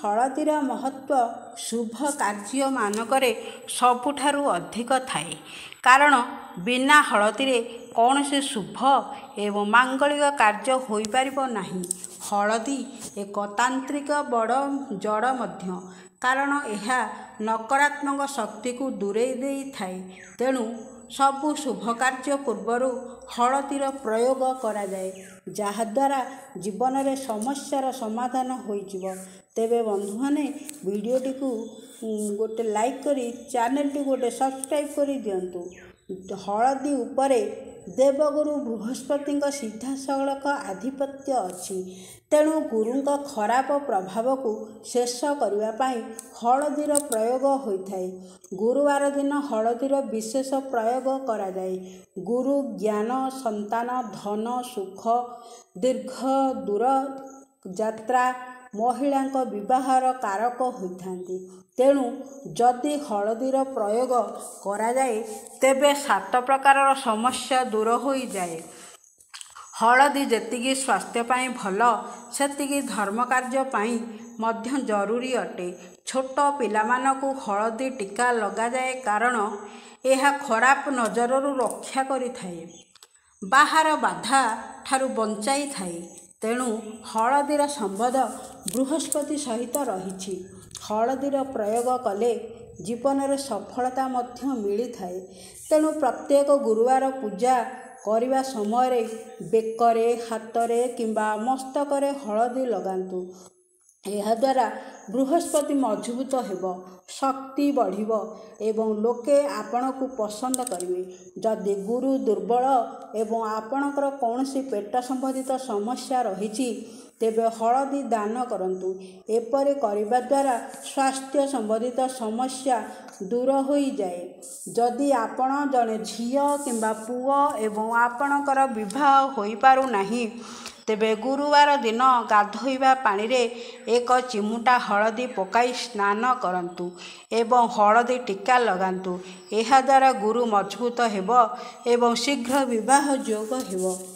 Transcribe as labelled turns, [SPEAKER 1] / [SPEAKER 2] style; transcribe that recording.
[SPEAKER 1] हलदीर महत्व शुभ कार्य मानकरे सबुठारु अधिक थाए कारण बिना हलदी कौन से शुभ एवं मांगलिक कार्य होई परिबो नाही। हलदी एक तांत्रिक बड़ जड़ मध्य कारण यह नकारात्मक शक्ति को दूरे देई थाए। तेणु सबु शुभ कार्य पूर्वर हलदीर प्रयोग करा जाए जहाद्वारा जीवन में समस्यार समाधान होइजिवो। तेबे बंधु माने वीडियोटी को गोटे लाइक करी चैनल टी गोटे सब्सक्राइब करी दियंतु। हलदी उपरे देवगुरु बृहस्पति सीधा सड़क आधिपत्य अच्छी तेणु गुरुंक खराब प्रभाव को शेष करने हलदीर प्रयोग होता है। गुरुवार दिन हलदीर विशेष प्रयोग करा जाए। गुरु ज्ञान संतान धन सुख दीर्घ दूर यात्रा महिला विवाहर कारक होता। तेणु जदि हलदीर प्रयोग करा जाए तेबे 7 प्रकार समस्या दूर हो जाए। हलदी जेतिकी स्वास्थ्य पाई भल सेतिकी धर्म कार्य पाई मध्य जरूरी अटे। छोट पिलामानकु हलदी टीका लगा जाए कारण यह खराब नजररू रक्षा करिथाए बाहर बाधा ठारू बंचाई थाए। तेणु हलदीर संबंध बृहस्पति सहित रही। हलदीर प्रयोग कले जीवन में सफलता मध्य मिली थाए। तेणु प्रत्येक गुरुवार पूजा करने समय बेकरे हाथरे किंबा मस्तकरे हलदी लगांतु। यह द्वारा बृहस्पति मजबूत हेब शक्ति बढ़िब एवं लोके आपण को पसंद करेंगे। जदि गुरु दुर्बल एवं आपणकर कौन सी पेट संबंधित समस्या रही तेबे हलदी दान करंतु। एपरि करिबा द्वारा स्वास्थ्य संबंधित समस्या दूर हो जाए। जदि आपण जने झियो किंबा पुओ एवं आपणकर विवाह होई पारु नाही तेबे गुरुवार दिन गाधोइबा पानी रे एक चिमुटा हलदी पकाई स्नान करंतु एवं हलदी टीका लगांतु। यह द्वारा गुरु मजबूत हेब एवं शीघ्र विवाह योग हेब।